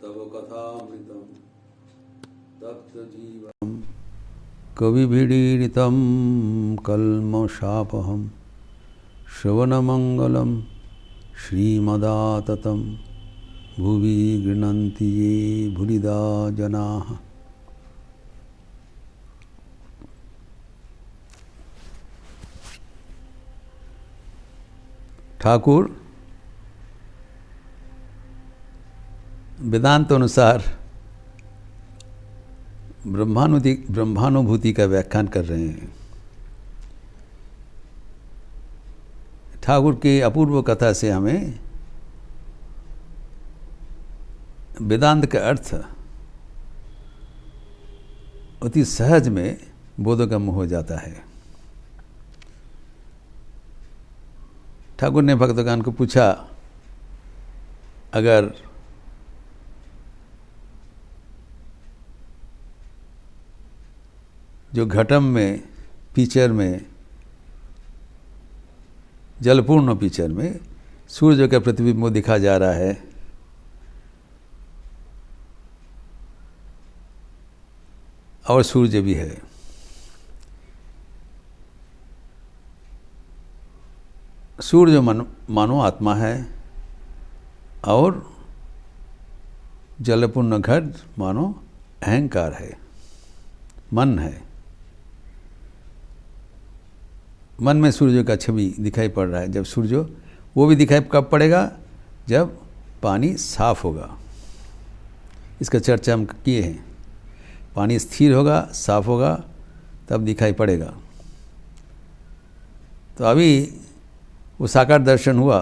तव कथामृतं तप्तजीवनं कविभिरीडितं कल्मषापहं श्रवणमङ्गलं श्रीमदाततं भुवि गृह्णन्ति ये भूरिदा जनाः। ठाकुर वेदांत अनुसार ब्रह्मानुभूति का व्याख्यान कर रहे हैं। ठाकुर की अपूर्व कथा से हमें वेदांत का अर्थ अति सहज में बोधगम्य हो जाता है। ठाकुर ने भक्तगण को पूछा, अगर जो घटम में पिक्चर में जलपूर्ण पिक्चर में सूर्य का प्रतिबिंब दिखा जा रहा है, और सूर्य भी है, सूर्य मानो आत्मा है और जलपूर्ण घट मानो अहंकार है, मन है। मन में सूर्य का छवि दिखाई पड़ रहा है। जब सूर्य, वो भी दिखाई कब पड़ेगा? जब पानी साफ होगा। इसका चर्चा हम किए हैं। पानी स्थिर होगा, साफ होगा, तब दिखाई पड़ेगा। तो अभी वो साकार दर्शन हुआ।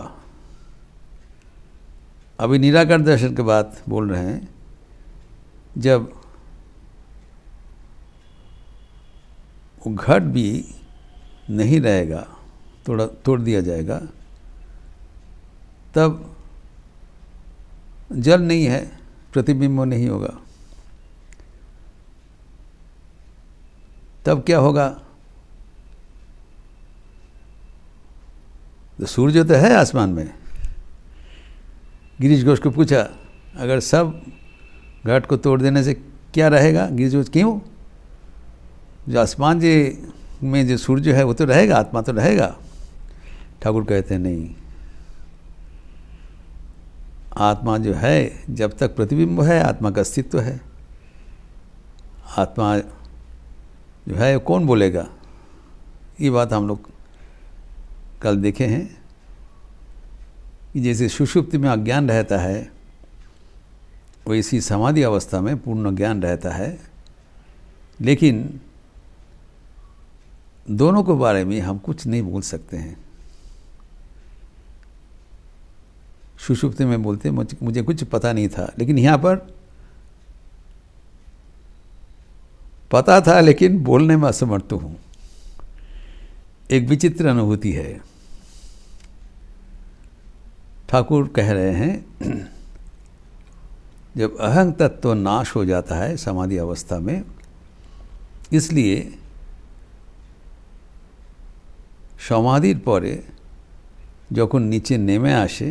अभी निराकार दर्शन के बाद बोल रहे हैं, जब वो घट भी नहीं रहेगा, तोड़ दिया जाएगा, तब जल नहीं है, प्रतिबिंब नहीं होगा, तब क्या होगा? तो सूर्य तो है आसमान में। गिरीश घोष को पूछा, अगर सब घट को तोड़ देने से क्या रहेगा? गिरीश घोष, क्यों? जो आसमान में जो सूर्य है वो तो रहेगा, आत्मा तो रहेगा। ठाकुर कहते हैं नहीं, आत्मा जो है, जब तक प्रतिबिंब है आत्मा का अस्तित्व है। आत्मा जो है कौन बोलेगा? ये बात हम लोग कल देखे हैं कि जैसे सुषुप्ति में अज्ञान रहता है, वैसी समाधि अवस्था में पूर्ण ज्ञान रहता है। लेकिन दोनों के बारे में हम कुछ नहीं बोल सकते हैं। सुषुप्ति में बोलते मुझे कुछ पता नहीं था, लेकिन यहाँ पर पता था, लेकिन बोलने में असमर्थ हूँ। एक विचित्र अनुभूति है। ठाकुर कह रहे हैं, जब अहं तत्व नाश हो जाता है समाधि अवस्था में, इसलिए समाधिर परे যখন নিচে নেমে আসে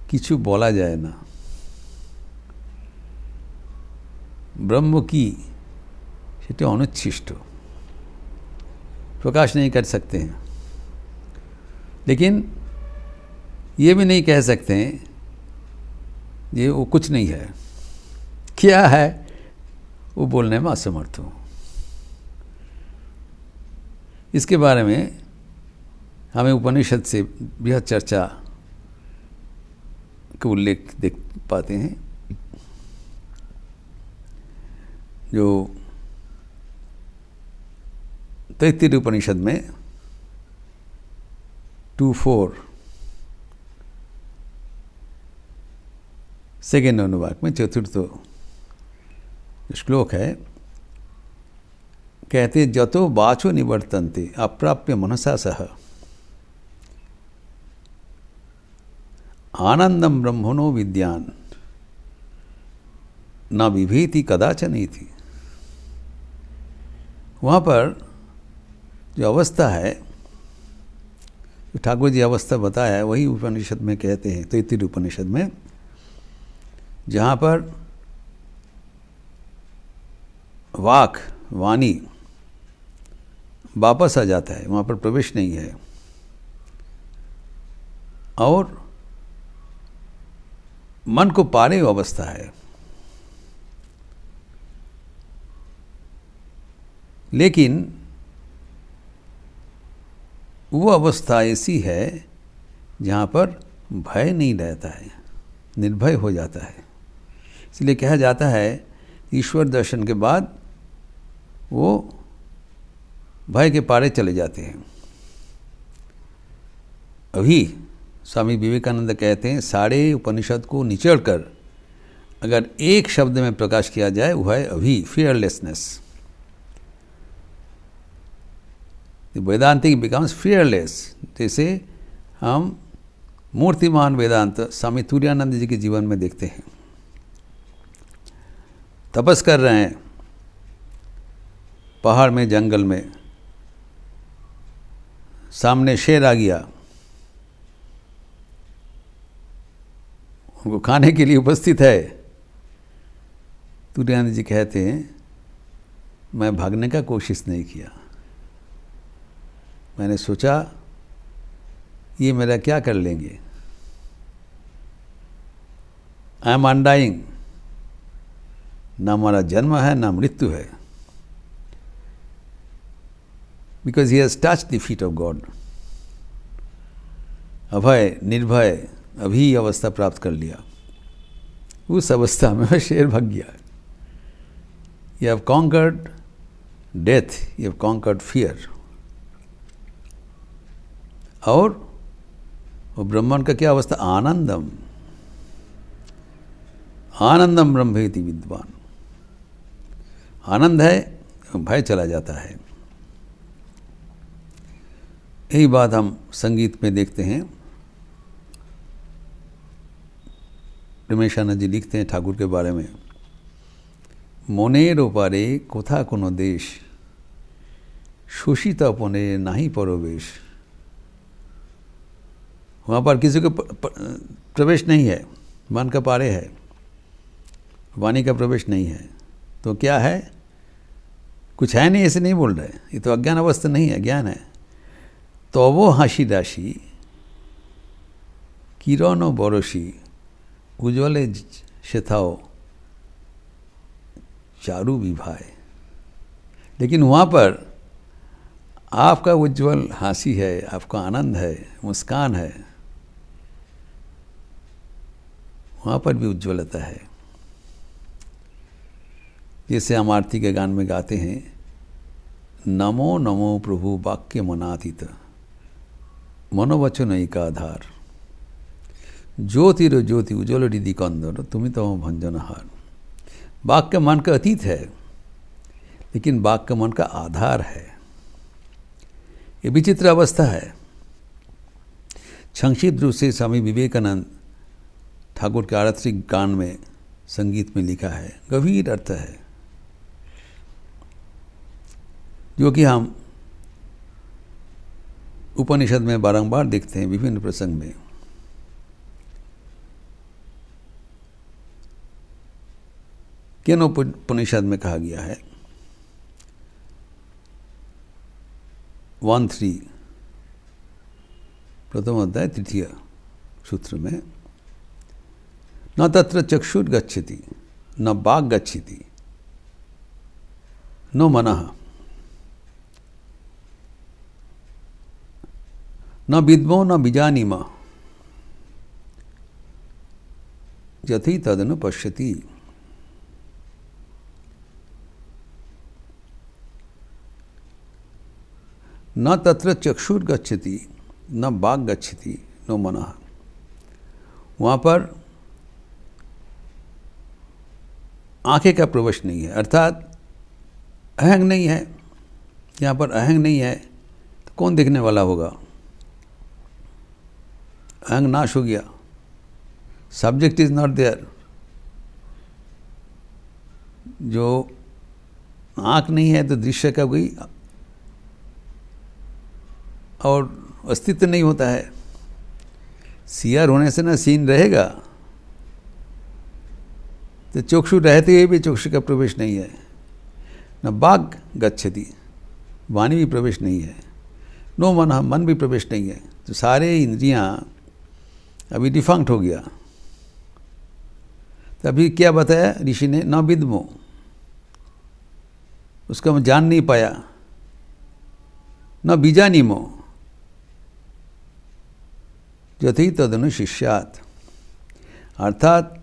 কিছু বলা যায় না। ब्रह्म की সেটা অনুচ্ছিষ্ট, प्रकाश नहीं कर सकते हैं। लेकिन ये भी नहीं कह सकते हैं ये वो कुछ नहीं है। क्या है वो बोलने में असमर्थ हूँ। इसके बारे में हमें उपनिषद से बृहद चर्चा का उल्लेख देख पाते हैं। जो तैत्तिरीय उपनिषद में 2:4 सेकेंड अनुवाक में चतुर्थ श्लोक है, कहते जतो वाचो निवर्तन्ते अप्राप्य मनसा सह आनंदम ब्रह्मणो विद्यान न विभेति कदाचन थी। वहाँ पर जो अवस्था है, ठाकुर जी अवस्था बताया है, वही उपनिषद में कहते हैं। तैत्तिरीय उपनिषद में जहाँ पर वाणी वापस आ जाता है, वहाँ पर प्रवेश नहीं है, और मन को पारे अवस्था है। लेकिन वो अवस्था ऐसी है जहाँ पर भय नहीं रहता है, निर्भय हो जाता है। इसलिए कहा जाता है ईश्वर दर्शन के बाद वो भय के पारे चले जाते हैं। अभी स्वामी विवेकानंद कहते हैं सारे उपनिषद को निचोड़कर अगर एक शब्द में प्रकाश किया जाए वह है अभी, फियरलेसनेस। वेदांतिक becomes fearless. जैसे हम मूर्तिमान वेदांत स्वामी तुरानंद जी के जीवन में देखते हैं। तपस कर रहे हैं पहाड़ में, जंगल में, सामने शेर आ गया, उनको खाने के लिए उपस्थित है। तुरानंद जी कहते हैं मैं भागने का कोशिश नहीं किया, मैंने सोचा ये मेरा क्या कर लेंगे। आई एम अनडाइंग, ना हमारा जन्म है ना मृत्यु है, because he has touched the feet of god. अभय, निर्भय, अभी अवस्था प्राप्त कर लिया। उस अवस्था में शेर भाग गया। You have conquered death, you have conquered fear. और वो ब्रह्मांड का क्या अवस्था? आनंदम, आनंदम ब्रह्मेति विद्वान। आनंद है, भय चला जाता है। यही बात हम संगीत में देखते हैं। रमेशानंद जी लिखते हैं ठाकुर के बारे में, मनेर ओपारे कोथा कोनो देश, शोषित अपने नाही परोवेश। वहाँ पर किसी को प्रवेश नहीं है, मन का पारे है, वाणी का प्रवेश नहीं है। तो क्या है? कुछ है नहीं, ऐसे नहीं बोल रहे। ये तो अज्ञान अवस्था नहीं है, ज्ञान है। तो वो हासी राशि किरण बरसी उज्ज्वले शेथाओ चारू विभाए। लेकिन वहाँ पर आपका उज्ज्वल हंसी है, आपका आनंद है, मुस्कान है, वहाँ पर भी उज्ज्वलता है। जैसे हम आरती के गान में गाते हैं, नमो नमो प्रभु वाक्य मनातीत मनोवचन एक आधार, ज्योतिर ज्योति उज्ज्वल रिधि कंदर तुम्हें तो भंजनहार। वाक्य मन का अतीत है, लेकिन वाक्य मन का आधार है। ये विचित्र अवस्था है। संक्षिप्त रूप से स्वामी विवेकानंद ठाकुर के आरती गान में, संगीत में लिखा है, गंभीर अर्थ है, जो कि हम उपनिषद में बारंबार देखते हैं विभिन्न प्रसंग में। केन उपनिषद में कहा गया है 1:3 प्रथम अध्याय 3 सूत्र में, न तत्र चक्षुर गच्छति न वाक् गच्छति न मनः न विद्मो न बीजानीम यथि तदनु पश्यति। न तत्र चक्षुर गच्छति न वाक् गच्छति न मनः। वहाँ पर आंखें का प्रवेश नहीं है, अर्थात अहंग नहीं है। यहाँ पर अहंग नहीं है तो कौन देखने वाला होगा? अहंग नाश हो गया, सब्जेक्ट इज नॉट देयर। जो आँख नहीं है तो दृश्य का कोई और अस्तित्व नहीं होता है। सीआर होने से ना सीन रहेगा, तो चक्षु रहते हुए भी चक्षु का प्रवेश नहीं है, न वाग गच्छति, वाणी भी प्रवेश नहीं है, नो मन, मन भी प्रवेश नहीं है। तो सारे इंद्रियां अभी डिफंक्ट हो गया। तो अभी क्या बताया ऋषि ने, न विद्मो, उसका मैं जान नहीं पाया, न बीजानिमो यथि तदनु शिष्यात, अर्थात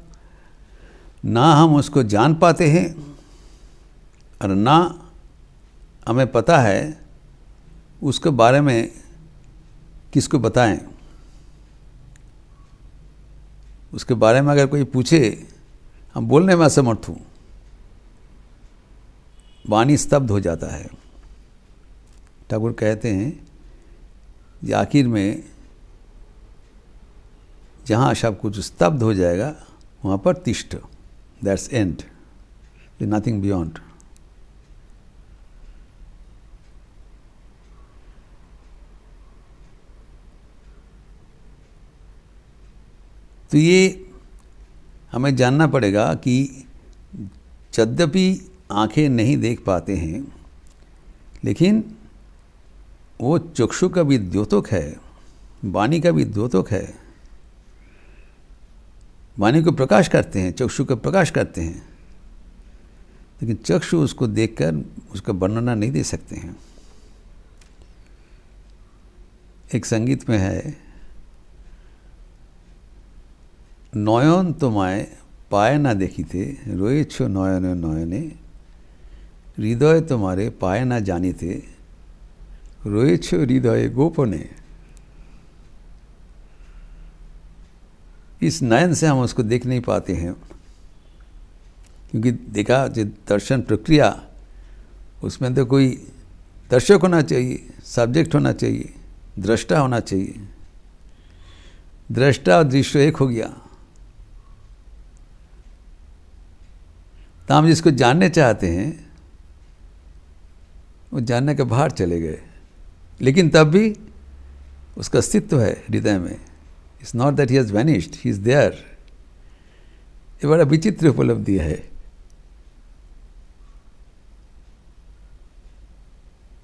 ना हम उसको जान पाते हैं और ना हमें पता है उसके बारे में किसको बताएं। उसके बारे में अगर कोई पूछे, हम बोलने में असमर्थ हूँ, वाणी स्तब्ध हो जाता है। ठाकुर कहते हैं कि आखिर में जहाँ सब कुछ स्तब्ध हो जाएगा वहाँ पर तिष्ठ, दैट्स एंड, नथिंग बियॉन्ड। तो ये हमें जानना पड़ेगा कि यद्यपि आंखें नहीं देख पाते हैं, लेकिन वो चक्षु का भी द्योतक है, वाणी का भी द्योतक है। वाणी को प्रकाश करते हैं, चक्षु का प्रकाश करते हैं, लेकिन चक्षु उसको देखकर उसका वर्णना नहीं दे सकते हैं। एक संगीत में है, नयन তোমায় পায় না দেখিতে রয়েছ নয়নে নয়নে, হৃদয় তোমারে পায় না জানিতে রয়েছ হৃদয়ে গোপने। इस नयन से हम उसको देख नहीं पाते हैं, क्योंकि देखा जो दर्शन प्रक्रिया, उसमें तो कोई दर्शक होना चाहिए, सब्जेक्ट होना चाहिए, दृष्टा होना चाहिए। दृष्टा और दृश्य एक हो गया। तो हम जिसको जानने चाहते हैं वो जानने के बाहर चले गए, लेकिन तब भी उसका अस्तित्व है हृदय में। It's not that he has vanished, he is there. ये बड़ा विचित्र उपलब्धि है।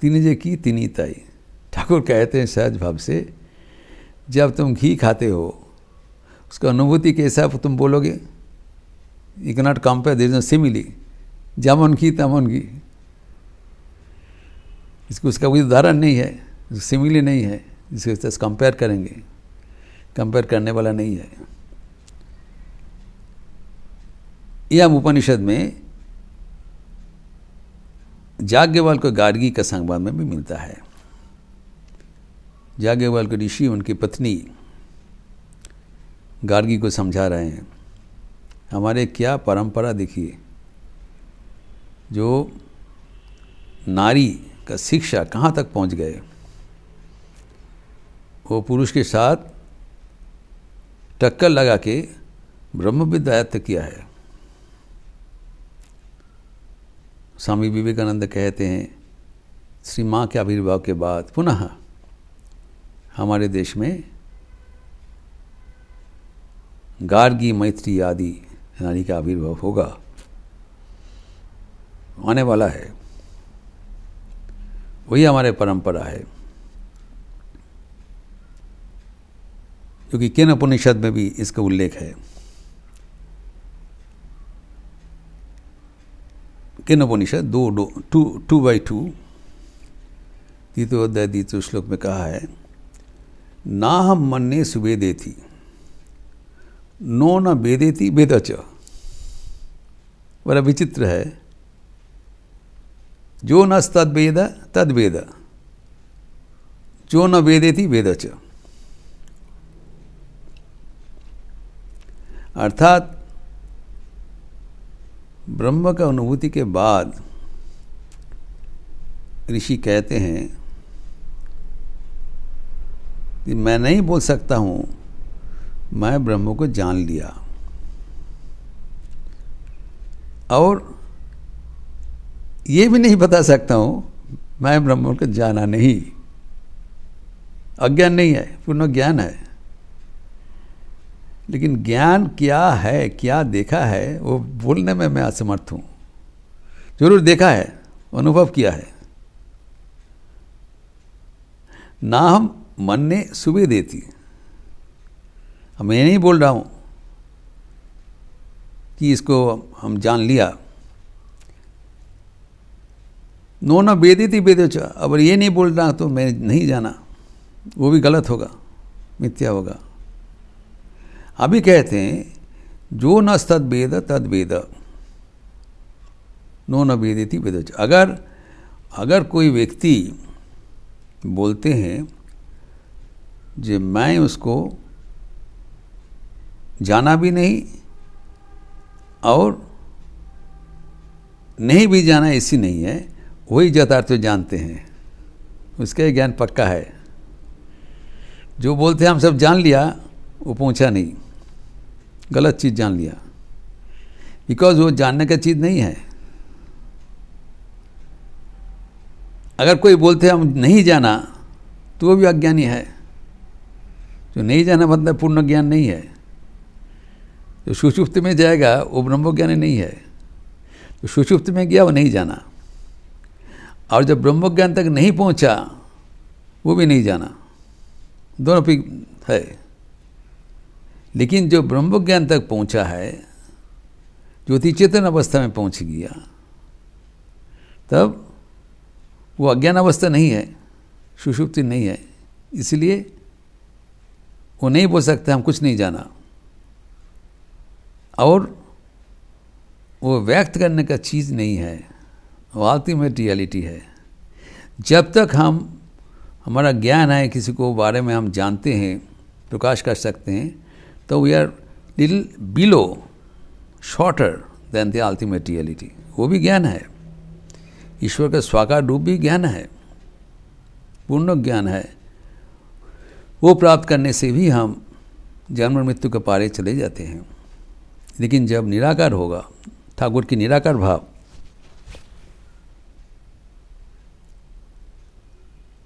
तिनी जे की तिनी ताई, ठाकुर कहते हैं सहज भाव से, जब तुम घी खाते हो उसका अनुभूति कैसा तुम बोलोगे, you can not compare, there is no simile, जेमन घी तेमन घी। इसको उसका कोई उदाहरण नहीं है, सिमिली नहीं है जिसके साथ कंपेयर करेंगे, कंपेयर करने वाला नहीं है। यह हम उपनिषद में याज्ञवल्क्य को गार्गी का संवाद में भी मिलता है। याज्ञवल्क्य ऋषि उनकी पत्नी गार्गी को समझा रहे हैं, हमारे क्या परंपरा देखिए, जो नारी का शिक्षा कहाँ तक पहुँच गए। वो पुरुष के साथ टक्कर लगा के ब्रह्म विद्या आयत्त किया है। स्वामी विवेकानंद कहते हैं, श्री माँ के आविर्भाव के बाद पुनः हमारे देश में गार्गी, मैत्री आदि नारी का आविर्भाव होगा, आने वाला है। वही हमारे परंपरा है, क्योंकि केन उपनिषद में भी इसका उल्लेख है। केन उपनिषद 2/2 द्वितीयोध्याय द्वितीय श्लोक में कहा है, ना हम मन्ने सुवेदेति नो न वेदेति वेदच। बड़ा विचित्र है, जो न तद्वेद तद्वेद, जो न वेदेति वेदच। अर्थात ब्रह्म का अनुभूति के बाद ऋषि कहते हैं कि मैं नहीं बोल सकता हूँ मैं ब्रह्म को जान लिया, और ये भी नहीं बता सकता हूँ मैं ब्रह्म को जाना नहीं। अज्ञान नहीं है, पूर्ण ज्ञान है। लेकिन ज्ञान क्या है, क्या देखा है, वो बोलने में मैं असमर्थ हूँ। जरूर देखा है, अनुभव किया है। ना हम मन ने सुबह देती, मैं नहीं बोल रहा हूँ कि इसको हम जान लिया। नो न वेदिति वेदोच, अब ये नहीं बोल रहा तो मैं नहीं जाना, वो भी गलत होगा, मिथ्या होगा। अभी कहते हैं जो न तद वेद तद वेद, नो न वेदिति वेदोच। अगर कोई व्यक्ति बोलते हैं जो मैं उसको जाना भी नहीं और नहीं भी जाना ऐसी नहीं है, वही यथार्थ जानते हैं, उसका ज्ञान पक्का है। जो बोलते हैं हम सब जान लिया, वो पहुंचा नहीं, गलत चीज़ जान लिया, बिकॉज वो जानने का चीज़ नहीं है। अगर कोई बोलते हम नहीं जाना तो वो भी अज्ञानी है। जो नहीं जाना मतलब पूर्ण ज्ञान नहीं है। जो सुषुप्ति में जाएगा वो ब्रह्मज्ञानी नहीं है। तो सुषुप्ति में गया वो नहीं जाना, और जब ब्रह्मज्ञान तक नहीं पहुंचा वो भी नहीं जाना, दोनों भी है। लेकिन जो ब्रह्मज्ञान तक पहुंचा है, ज्योति चेतन अवस्था में पहुंच गया, तब वो अज्ञान अवस्था नहीं है, सुषुप्ति नहीं है। इसलिए वो नहीं बोल सकते हम कुछ नहीं जाना, और वो व्यक्त करने का चीज़ नहीं है, वो अल्टीमेट रियलिटी है। जब तक हमारा ज्ञान है, किसी को बारे में हम जानते हैं, प्रकाश कर सकते हैं, तो we are little below, shorter than the ultimate reality. वो भी ज्ञान है, ईश्वर का स्वाकार रूप भी ज्ञान है, पूर्ण ज्ञान है। वो प्राप्त करने से भी हम जन्म मृत्यु के पारे चले जाते हैं। लेकिन जब निराकार होगा, ठाकुर की निराकार भाव,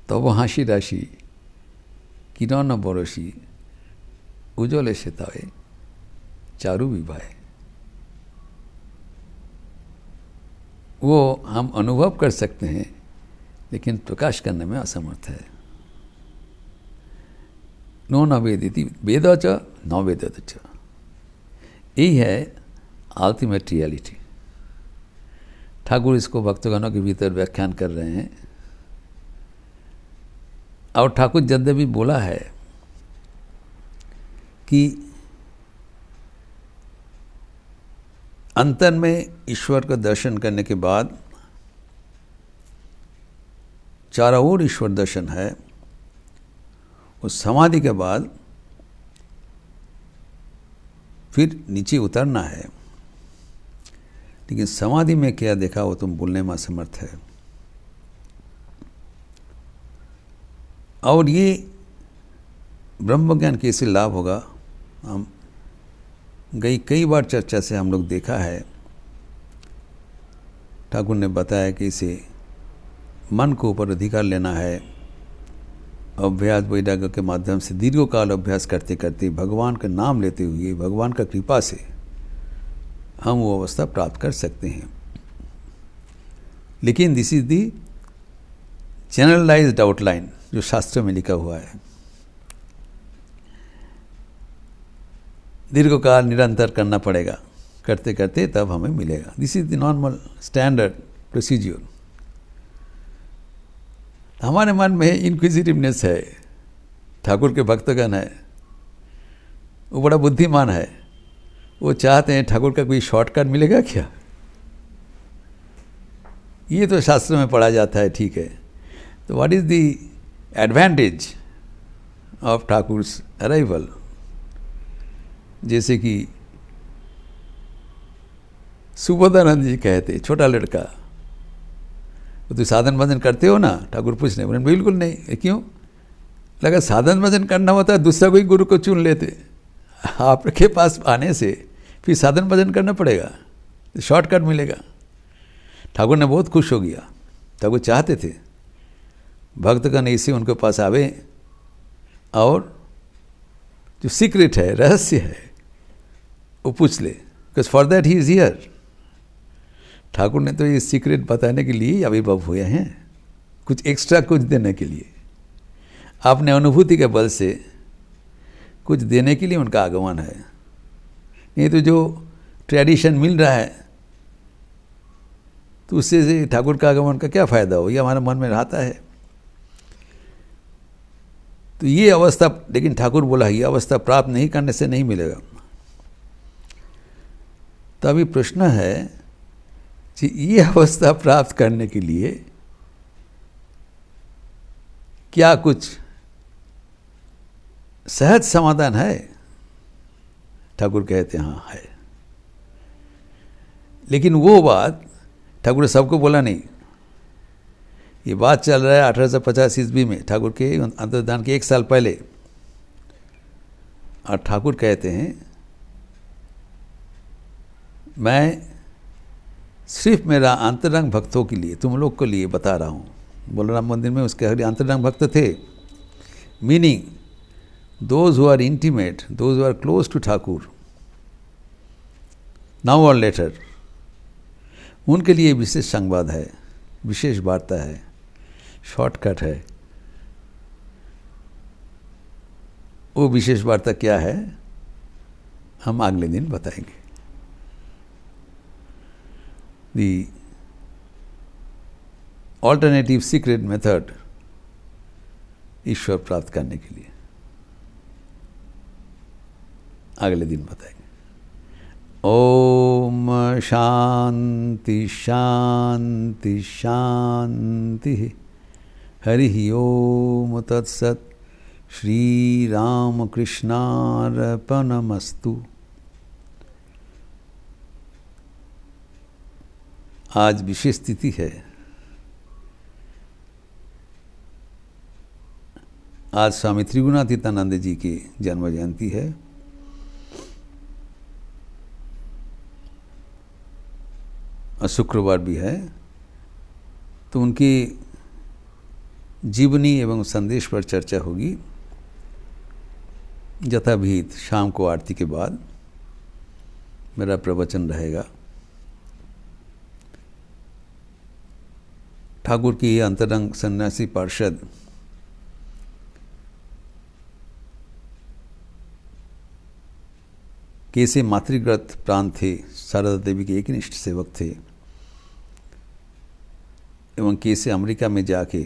तो वो हासि राशि किरण बरसी उज्ज्वल शेताए चारु विभाए, वो हम अनुभव कर सकते हैं लेकिन प्रकाश करने में असमर्थ है। नो न वेदिति वेद च न वेदत च, यही है अल्टीमेट रियलिटी। ठाकुर इसको भक्तगणों के भीतर व्याख्यान कर रहे हैं। और ठाकुर जद्दे भी बोला है कि अंतर में ईश्वर का दर्शन करने के बाद चारों ओर ईश्वर दर्शन है। उस समाधि के बाद फिर नीचे उतरना है, लेकिन समाधि में क्या देखा वो तुम बोलने में असमर्थ है। और ये ब्रह्म ज्ञान कैसे लाभ होगा, हम कई बार चर्चा से हम लोग देखा है। ठाकुर ने बताया कि इसे मन को ऊपर अधिकार लेना है, अभ्यास वैराग्य के माध्यम से दीर्घकाल अभ्यास करते करते भगवान का नाम लेते हुए भगवान का कृपा से हम वो अवस्था प्राप्त कर सकते हैं। लेकिन this is the generalised outline जो शास्त्र में लिखा हुआ है। दीर्घकाल निरंतर करना पड़ेगा, करते करते तब हमें मिलेगा। This is the normal standard procedure. हमारे मन में इनक्विजिटिवनेस है, ठाकुर के भक्तगण है, वो बड़ा बुद्धिमान है, वो चाहते हैं ठाकुर का कोई शॉर्टकट मिलेगा क्या। ये तो शास्त्र में पढ़ा जाता है, ठीक है। तो what is the advantage of Thakur's arrival. जैसे कि सुबोधानंद जी कहते, छोटा लड़का, वो तो साधन भजन करते हो ना, ठाकुर पूछ रहे, बिल्कुल नहीं। क्यों? लगा साधन भजन करना होता है दूसरा कोई गुरु को चुन लेते, आपके पास आने से फिर साधन भजन करना पड़ेगा, शॉर्टकट मिलेगा। ठाकुर ने बहुत खुश हो गया। ठाकुर चाहते थे भक्तगण ऐसे उनके पास आवे और जो सीक्रेट है, रहस्य है, वो पूछ ले, because for that he is here. Thakur ने तो ये सीक्रेट बताने के लिए आविर्भाव हुए हैं, कुछ एक्स्ट्रा कुछ देने के लिए, आपने अनुभूति के बल से कुछ देने के लिए उनका आगमन है। नहीं तो जो ट्रेडिशन मिल रहा है तो उससे से ठाकुर का आगमन का क्या फ़ायदा हो, ये हमारे मन में रहता है। तो ये अवस्था, लेकिन ठाकुर बोला ये अवस्था प्राप्त नहीं करने से नहीं मिलेगा। तो अभी प्रश्न है कि ये अवस्था प्राप्त करने के लिए क्या कुछ सहज समाधान है? ठाकुर कहते हैं हाँ है। लेकिन वो बात ठाकुर ने सबको बोला नहीं। ये बात चल रहा है 1850 ईस्वी में, ठाकुर के अंतर्धान के 1 साल पहले। और ठाकुर कहते हैं मैं सिर्फ मेरा अंतरंग भक्तों के लिए, तुम लोग के लिए बता रहा हूँ। बलराम मंदिर में उसके हर अंतरंग भक्त थे, meaning those who are intimate, those who are close to Thakur now और लेटर, उनके लिए विशेष संवाद है, विशेष वार्ता है, शॉर्टकट है। वो विशेष वार्ता क्या है हम अगले दिन बताएंगे। दी ऑल्टरनेटिव सीक्रेट मेथड ईश्वर प्राप्त करने के लिए अगले दिन बताएंगे। ओम शांति शांति शांति। हरि ओम तत्सत। श्री राम कृष्णार्पणमस्तु। आज विशेष तिथि है। आज स्वामी त्रिगुणातीतानंद जी की जन्म जयंती है। और शुक्रवार भी है, तो उनकी जीवनी एवं संदेश पर चर्चा होगी यथाविहित शाम को आरती के बाद मेरा प्रवचन रहेगा। ठाकुर की अंतरंग सन्यासी पार्षद कैसे मातृव्रत प्राण थे, शारदा देवी के एकनिष्ठ सेवक थे, एवं कैसे अमेरिका में जाके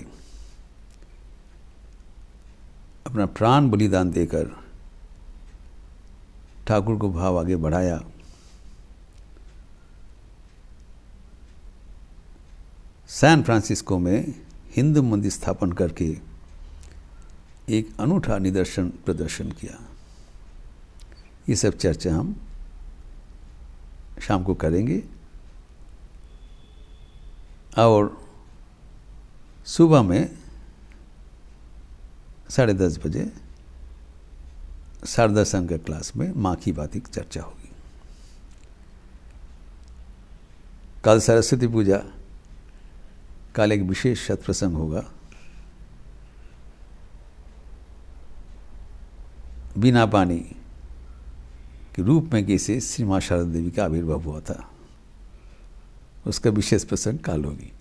अपना प्राण बलिदान देकर ठाकुर को भाव आगे बढ़ाया। सैन फ्रांसिस्को में हिंदू मंदिर स्थापन करके एक अनूठा निदर्शन प्रदर्शन किया। ये सब चर्चा हम शाम को करेंगे। और सुबह में 10:30 बजे शारदा संघ के क्लास में माँ की बात की चर्चा होगी। कल सरस्वती पूजा, कल एक विशेष सत्प्रसंग होगा। बिना पानी के रूप में कैसे श्री माँ शारदा देवी का आविर्भाव हुआ था, उसका विशेष प्रसंग काल होगी।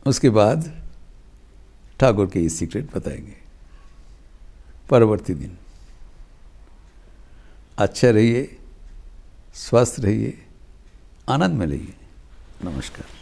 उसके बाद ठाकुर के ये सीक्रेट बताएंगे परवर्ती दिन। अच्छा रहिए, स्वस्थ रहिए, आनंद में रहिए। नमस्कार।